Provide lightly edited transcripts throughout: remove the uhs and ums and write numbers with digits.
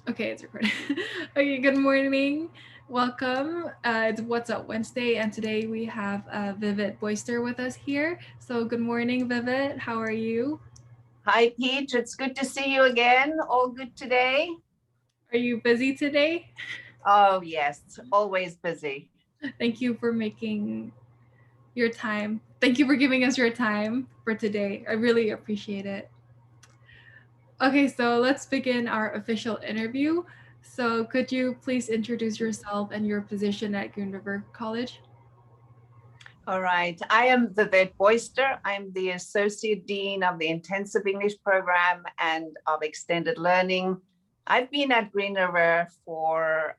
Okay, it's recording. Okay, good morning. Welcome. It's What's Up Wednesday, and today we have Vivit Boyster with us here. So, good morning, Vivit. How are you? Hi, Peach. It's good to see you again. All good today? Are you busy today? Oh, yes, always busy. Thank you for making your time. Thank you for giving us your time for today. I really appreciate it. Okay, so let's begin our official interview. So, could you please introduce yourself and your position at Green River College? All right. I am Vivek Boyster. I'm the Associate Dean of the Intensive English Program and of Extended Learning. I've been at Green River for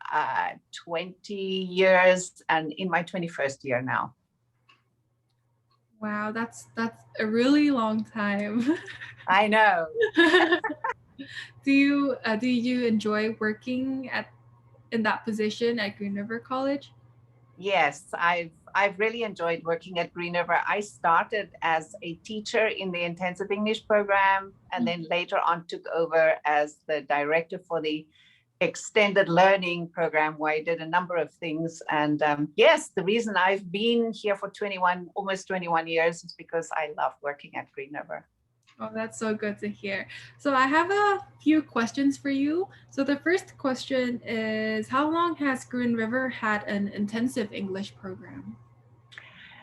20 years and in my 21st year now. Wow, that's a really long time. I know. Do you enjoy working at in that position at Green River College? Yes, I've really enjoyed working at Green River. I started as a teacher in the intensive English program and then later on took over as the director for the extended learning program where I did a number of things. And yes, the reason I've been here for almost 21 years is because I love working at Green River. Oh, that's so good to hear. So I have a few questions for you. So the first question is, how long has Green River had an intensive English program?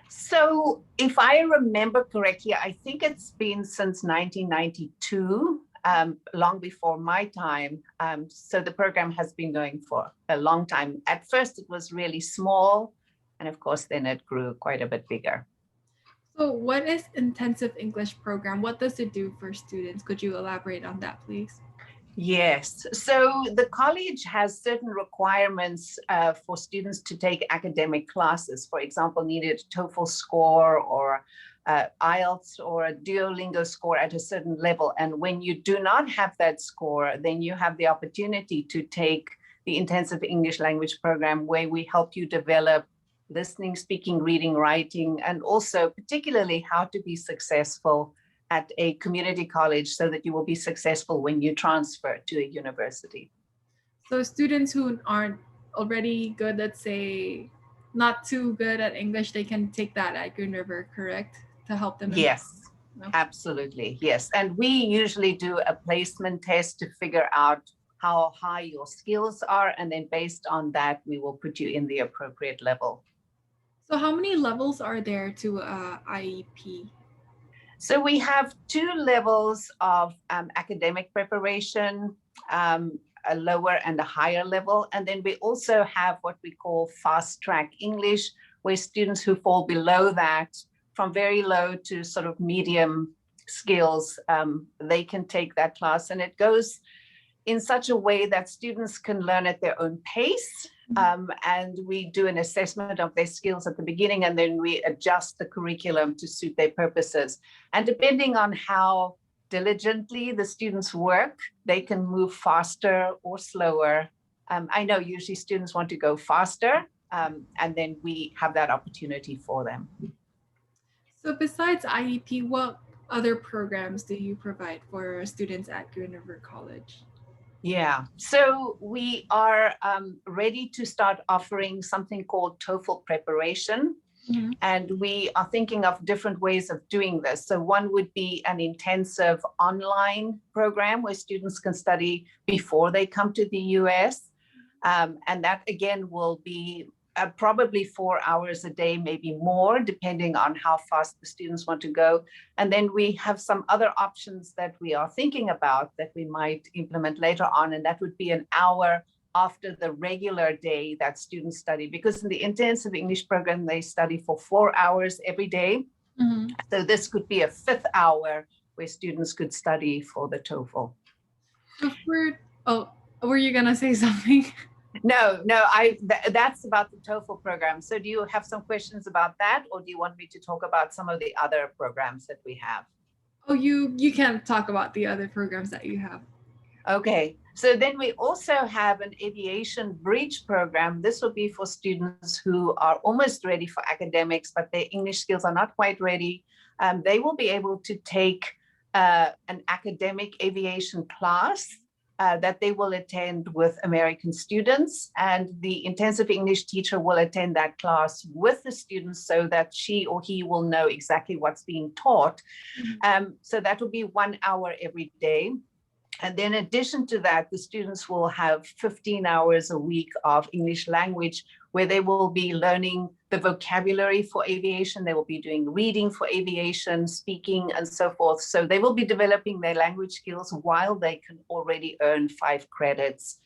So, if I remember correctly, I think it's been since 1992, long before my time. So, the program has been going for a long time. At first, it was really small, and of course, then it grew quite a bit bigger. So what is intensive English program? What does it do for students? Could you elaborate on that, please? Yes. So the college has certain requirements for students to take academic classes. For example, needed a TOEFL score or IELTS or a Duolingo score at a certain level. And when you do not have that score, then you have the opportunity to take the intensive English language program where we help you develop listening, speaking, reading, writing, and also particularly how to be successful at a community college so that you will be successful when you transfer to a university. So students who aren't already good, let's say not too good at English, they can take that at Green River, correct? To help them improve. Yes, absolutely. Yes. And we usually do a placement test to figure out how high your skills are. And then based on that, we will put you in the appropriate level. So how many levels are there to IEP? So we have two levels of academic preparation, a lower and a higher level. And then we also have what we call fast track English, where students who fall below that, from very low to sort of medium skills, they can take that class. And it goes in such a way that students can learn at their own pace. And we do an assessment of their skills at the beginning, and then we adjust the curriculum to suit their purposes. And depending on how diligently the students work, they can move faster or slower. I know usually students want to go faster, and then we have that opportunity for them. So besides IEP, what other programs do you provide for students at Green River College? Yeah, so we are ready to start offering something called TOEFL preparation. Mm-hmm. And we are thinking of different ways of doing this. So one would be an intensive online program where students can study before they come to the US. And that again will be probably 4 hours a day, maybe more, depending on how fast the students want to go. And then we have some other options that we are thinking about that we might implement later on. And that would be an hour after the regular day that students study, because in the intensive English program, they study for 4 hours every day. Mm-hmm. So this could be a fifth hour where students could study for the TOEFL. So were you gonna say something? No, that's about the TOEFL program. So do you have some questions about that, or do you want me to talk about some of the other programs that we have? Oh, you can't talk about the other programs that you have. Okay, so then we also have an aviation bridge program. This will be for students who are almost ready for academics, but their English skills are not quite ready. They will be able to take an academic aviation class that they will attend with American students, and the intensive English teacher will attend that class with the students so that she or he will know exactly what's being taught. So that will be 1 hour every day. And then in addition to that, the students will have 15 hours a week of English language, where they will be learning the vocabulary for aviation. They will be doing reading for aviation, speaking, and so forth. So they will be developing their language skills while they can already earn 5 credits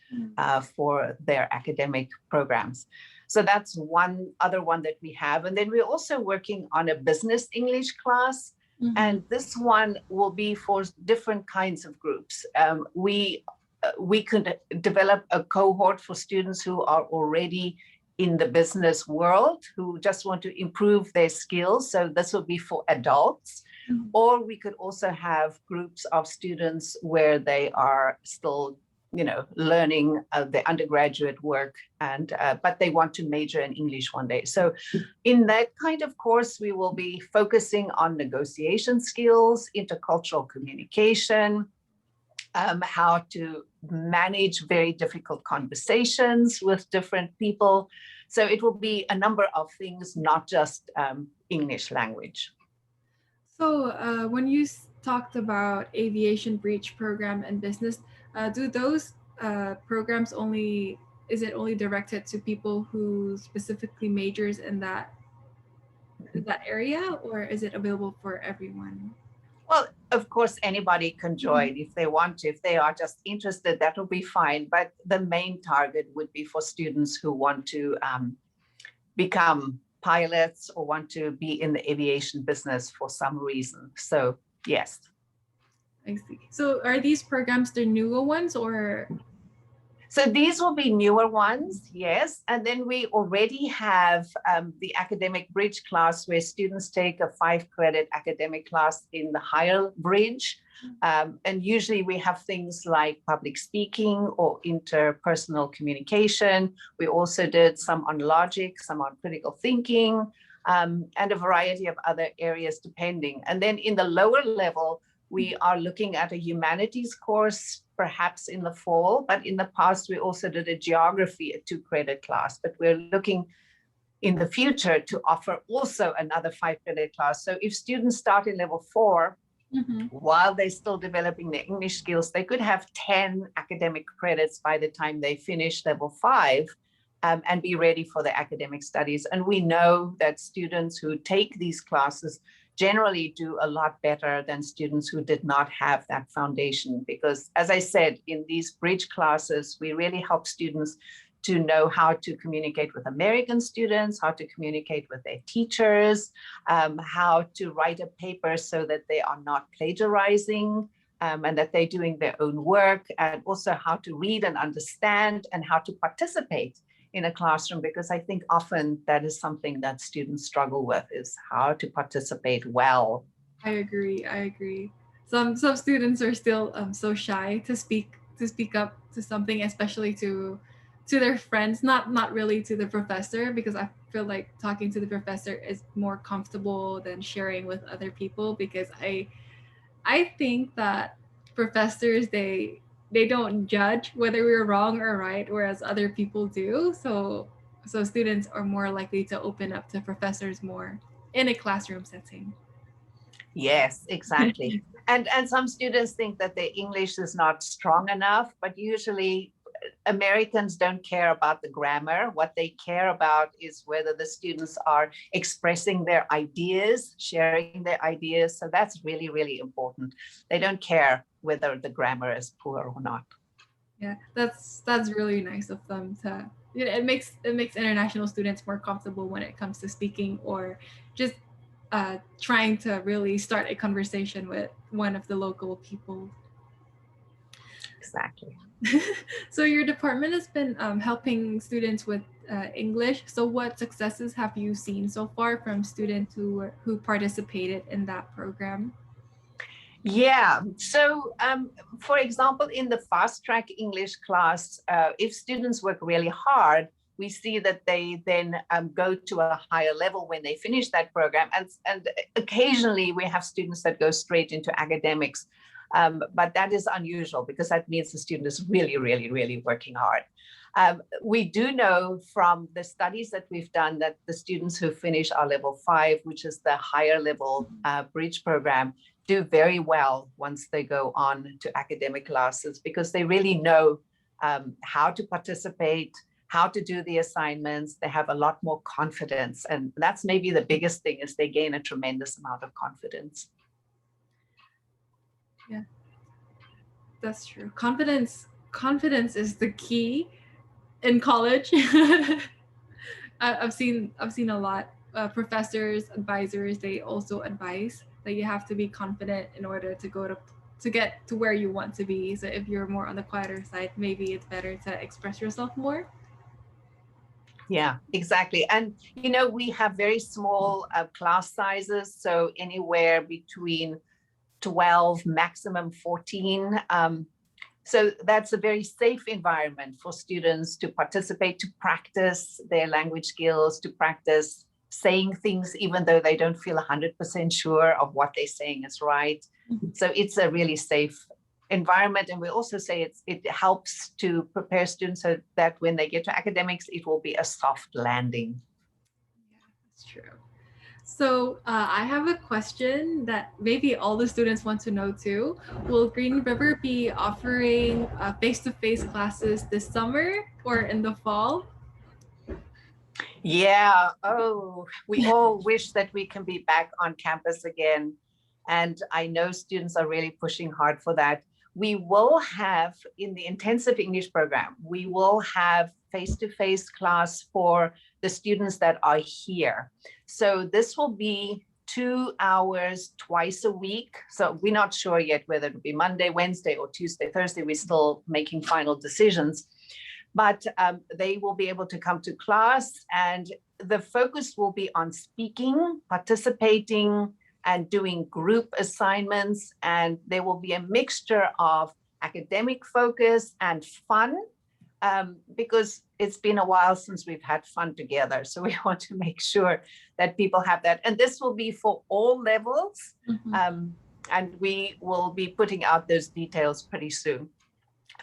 for their academic programs. So that's one other one that we have. And then we're also working on a business English class. And this one will be for different kinds of groups. We could develop a cohort for students who are already in the business world, who just want to improve their skills. So this will be for adults. Or we could also have groups of students where they are still, learning the undergraduate work, and but they want to major in English one day. So in that kind of course, we will be focusing on negotiation skills, intercultural communication, how to manage very difficult conversations with different people. So it will be a number of things, not just English language. So when you talked about aviation breach program and business, do those programs is it only directed to people who specifically majors in that area, or is it available for everyone? Well, of course, anybody can join if they want to. If they are just interested, that will be fine. But the main target would be for students who want to become pilots or want to be in the aviation business for some reason. So, yes. I see. So are these programs the newer ones, or? So these will be newer ones, yes. And then we already have the academic bridge class, where students take a 5-credit academic class in the higher bridge. And usually we have things like public speaking or interpersonal communication. We also did some on logic, some on critical thinking, and a variety of other areas depending. And then in the lower level, we are looking at a humanities course, perhaps in the fall, but in the past, we also did a geography, a 2-credit class, but we're looking in the future to offer also another 5-credit class. So if students start in level 4, while they're still developing their English skills, they could have 10 academic credits by the time they finish level 5 and be ready for their academic studies. And we know that students who take these classes generally do a lot better than students who did not have that foundation, because as I said, in these bridge classes, we really help students to know how to communicate with American students, how to communicate with their teachers, how to write a paper so that they are not plagiarizing, and that they're doing their own work, and also how to read and understand, and how to participate in a classroom, because I think often that is something that students struggle with, is how to participate well. I agree. Some students are still so shy to speak up to something, especially to their friends, not really to the professor, because I feel like talking to the professor is more comfortable than sharing with other people, because I think that professors, they don't judge whether we're wrong or right, whereas other people do. So students are more likely to open up to professors more in a classroom setting. Yes, exactly. And some students think that their English is not strong enough, but usually Americans don't care about the grammar. What they care about is whether the students are expressing their ideas, sharing their ideas. So that's really, really important. They don't care whether the grammar is poor or not. Yeah, that's really nice of them to. It makes international students more comfortable when it comes to speaking, or just trying to really start a conversation with one of the local people. Exactly. So your department has been helping students with English. So what successes have you seen so far from students who participated in that program? Yeah, so for example, in the fast track English class, if students work really hard, we see that they then go to a higher level when they finish that program. And occasionally we have students that go straight into academics. But that is unusual because that means the student is really, really, really working hard. We do know from the studies that we've done that the students who finish our level 5, which is the higher level bridge program, do very well once they go on to academic classes because they really know how to participate, how to do the assignments. They have a lot more confidence. And that's maybe the biggest thing, is they gain a tremendous amount of confidence. Yeah, that's true. Confidence is the key in college. I've seen a lot. Professors, advisors, they also advise that you have to be confident in order to get to where you want to be. So if you're more on the quieter side, maybe it's better to express yourself more. Yeah, exactly. And, we have very small class sizes, so anywhere between 12, maximum 14. So that's a very safe environment for students to participate, to practice their language skills, to practice saying things, even though they don't feel 100% sure of what they're saying is right. So it's a really safe environment. And we also say it helps to prepare students so that when they get to academics, it will be a soft landing. Yeah, that's true. So I have a question that maybe all the students want to know too. Will Green River be offering face-to-face classes this summer or in the fall? Yeah. Oh, we all wish that we can be back on campus again. And I know students are really pushing hard for that. We will have, in the intensive English program, we will have face-to-face class for the students that are here. So this will be 2 hours twice a week. So we're not sure yet whether it'll be Monday, Wednesday, or Tuesday, Thursday. We're still making final decisions. But they will be able to come to class, and the focus will be on speaking, participating, and doing group assignments. And there will be a mixture of academic focus and fun, because it's been a while since we've had fun together. So we want to make sure that people have that. And this will be for all levels. Mm-hmm. And we will be putting out those details pretty soon.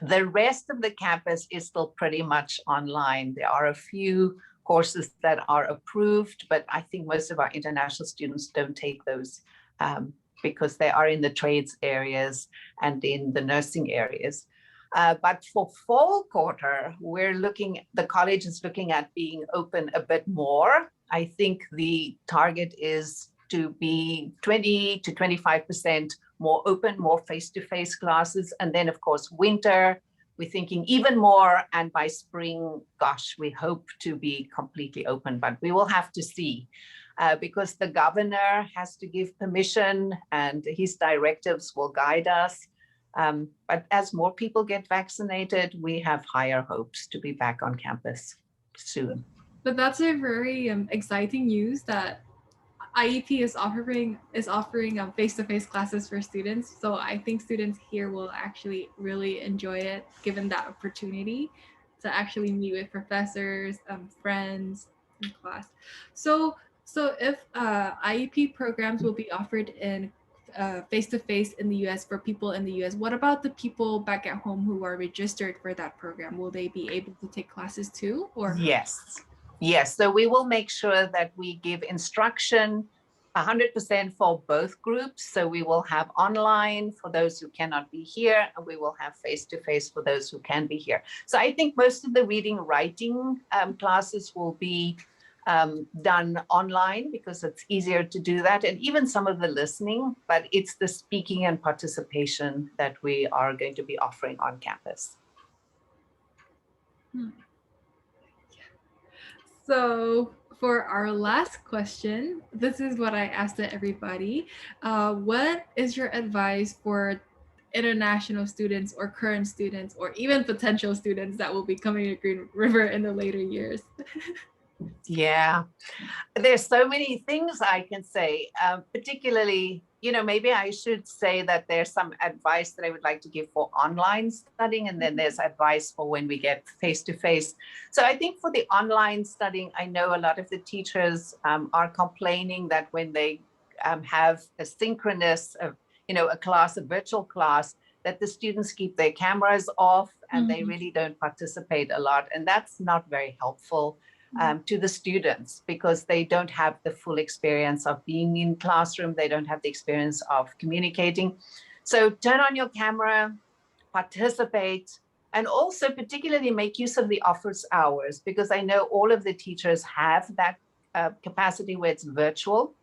The rest of the campus is still pretty much online. There are a few courses that are approved, but I think most of our international students don't take those because they are in the trades areas and in the nursing areas. But for fall quarter, the college is looking at being open a bit more. I think the target is to be 20 to 25% more open, more face-to-face classes. And then, of course, winter, we're thinking even more. And by spring, gosh, we hope to be completely open, but we will have to see because the governor has to give permission and his directives will guide us. But as more people get vaccinated, we have higher hopes to be back on campus soon. But that's a very exciting news that IEP is offering face-to-face classes for students. So I think students here will actually really enjoy it, given that opportunity to actually meet with professors, friends in class. So if IEP programs will be offered in face-to-face in the US for people in the US, what about the people back at home who are registered for that program? Will they be able to take classes too? Or Yes, so we will make sure that we give instruction 100% for both groups. So we will have online for those who cannot be here, and we will have face-to-face for those who can be here. So I think most of the reading, writing classes will be done online because it's easier to do that, and even some of the listening, but it's the speaking and participation that we are going to be offering on campus. So for our last question, this is what I asked everybody. What is your advice for international students or current students or even potential students that will be coming to Green River in the later years? Yeah, there's so many things I can say, particularly, maybe I should say that there's some advice that I would like to give for online studying, and then there's advice for when we get face-to-face. So I think for the online studying, I know a lot of the teachers are complaining that when they have a synchronous, a class, a virtual class, that the students keep their cameras off and they Mhm. really don't participate a lot. And that's not very helpful to the students because they don't have the full experience of being in classroom. They don't have the experience of communicating. So turn on your camera, participate, and also particularly make use of the office hours, because I know all of the teachers have that capacity where it's virtual.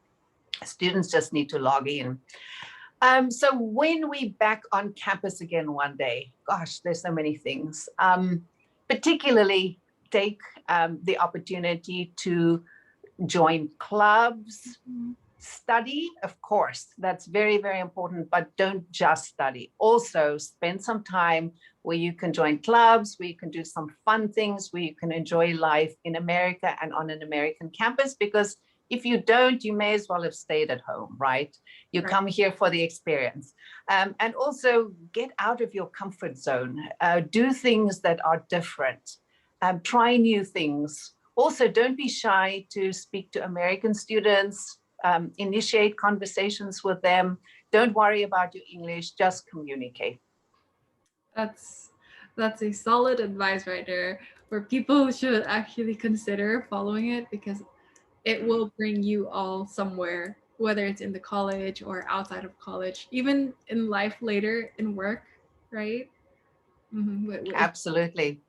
Students just need to log in. So when we back on campus again one day, gosh, there's so many things. Particularly take the opportunity to join clubs, Mhm. study, of course, that's very, very important, but don't just study. Also spend some time where you can join clubs, where you can do some fun things, where you can enjoy life in America and on an American campus, because if you don't, you may as well have stayed at home, right? You Right. come here for the experience. And also get out of your comfort zone, do things that are different, try new things. Also, don't be shy to speak to American students, initiate conversations with them. Don't worry about your English, just communicate. That's that's a solid advice right there, where people should actually consider following it because it will bring you all somewhere, whether it's in the college or outside of college, even in life later in work, right? Absolutely.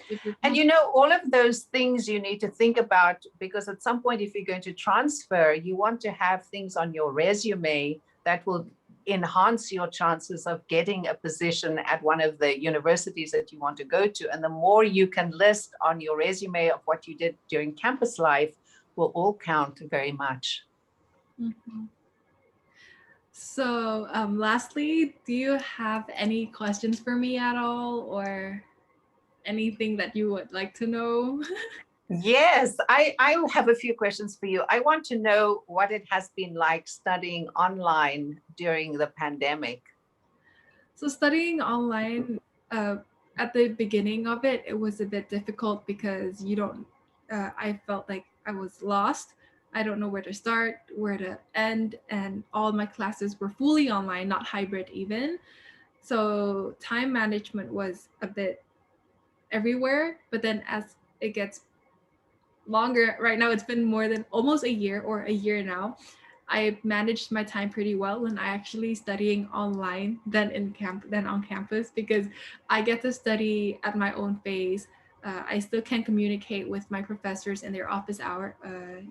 If you're And all of those things you need to think about, because at some point, if you're going to transfer, you want to have things on your resume that will enhance your chances of getting a position at one of the universities that you want to go to. And the more you can list on your resume of what you did during campus life will all count very much. Mhm. So, lastly, do you have any questions for me at all, or anything that you would like to know? Yes, I have a few questions for you. I want to know what it has been like studying online during the pandemic. So, studying online, uh, at the beginning of it, it was a bit difficult because you don't. I felt like I was lost. I don't know where to start, where to end, and all my classes were fully online, not hybrid even. So time management was a bit everywhere. But then as it gets longer, right now it's been more than almost a year or a year now, I managed my time pretty well when I actually studying online than on campus, because I get to study at my own pace. I still can communicate with my professors in their office hour.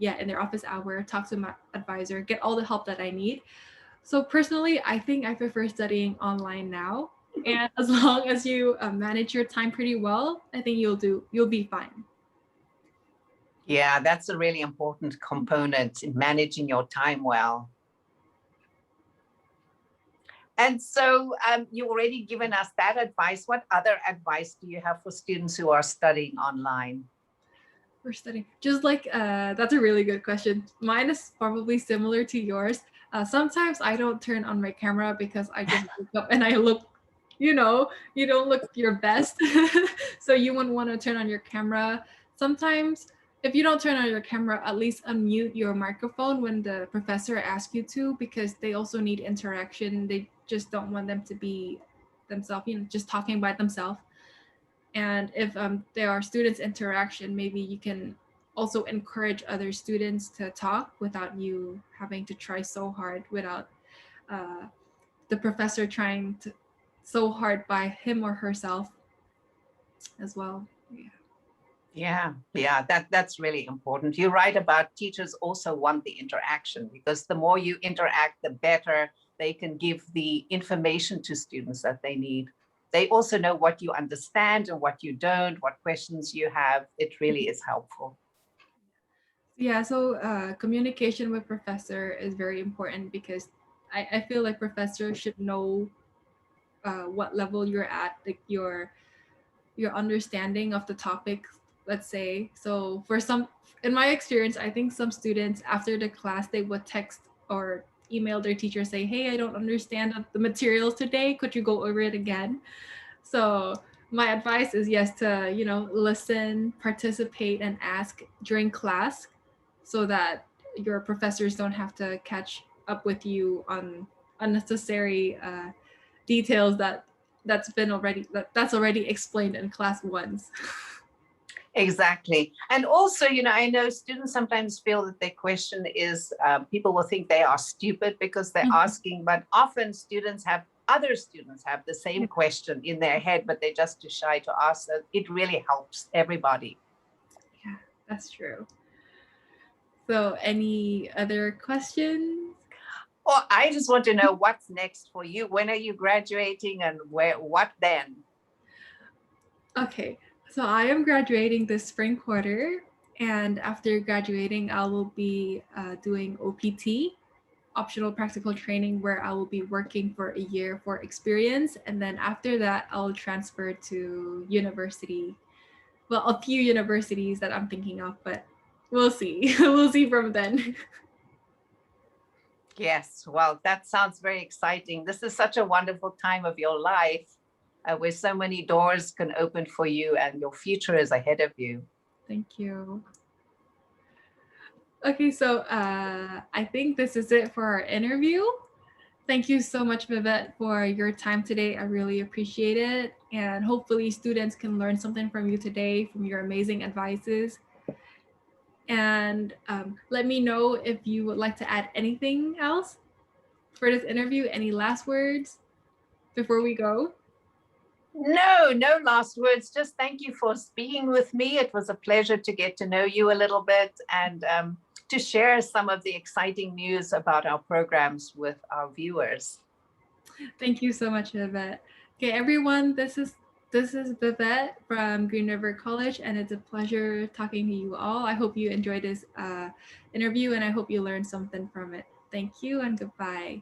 In their office hour, talk to my advisor, get all the help that I need. So personally, I think I prefer studying online now. And as long as you manage your time pretty well, I think you'll be fine. Yeah, that's a really important component in managing your time well. And so you already given us that advice. What other advice do you have for students who are studying online? For studying, just like that's a really good question. Mine is probably similar to yours. Sometimes I don't turn on my camera because I just wake up and I look, you don't look your best. So you wouldn't want to turn on your camera. Sometimes if you don't turn on your camera, at least unmute your microphone when the professor asks you to, because they also need interaction. They just don't want them to be themselves, just talking by themselves. And if there are students interaction, maybe you can also encourage other students to talk without you having to try so hard, without uh, the professor trying to so hard by him or herself as well. Yeah, that's really important. You're right about teachers also want the interaction, because the more you interact, the better they can give the information to students that they need. They also know what you understand and what you don't, what questions you have. It really is helpful. Yeah, so communication with professor is very important, because I feel like professors should know what level you're at, like your understanding of the topic, let's say. So for some, in my experience, I think some students after the class, they would text or email their teacher, say, hey, I don't understand the materials today, could you go over it again? So my advice is, yes, to listen, participate, and ask during class, so that your professors don't have to catch up with you on unnecessary details that's already explained in class once. Exactly. And also, I know students sometimes feel that their question is, people will think they are stupid because they're asking, but often other students have the same question in their head, but they're just too shy to ask. So it really helps everybody. Yeah, that's true. So any other questions? Well, I just want to know what's next for you. When are you graduating and what then? Okay, so I am graduating this spring quarter, and after graduating, I will be doing OPT, optional practical training, where I will be working for a year for experience, and then after that, I'll transfer to university. Well, a few universities that I'm thinking of, but we'll see. We'll see from then. Yes, well, that sounds very exciting. This is such a wonderful time of your life where so many doors can open for you and your future is ahead of you. Thank you. Okay, so I think this is it for our interview. Thank you so much, Vivette, for your time today. I really appreciate it. And hopefully, students can learn something from you today, from your amazing advices. And let me know if you would like to add anything else for this interview. Any last words before we go? No last words. Just thank you for speaking with me. It was a pleasure to get to know you a little bit and to share some of the exciting news about our programs with our viewers. Thank you so much, Vivette. Okay, everyone, this is Vivette from Green River College, and it's a pleasure talking to you all. I hope you enjoyed this interview, and I hope you learned something from it. Thank you, and goodbye.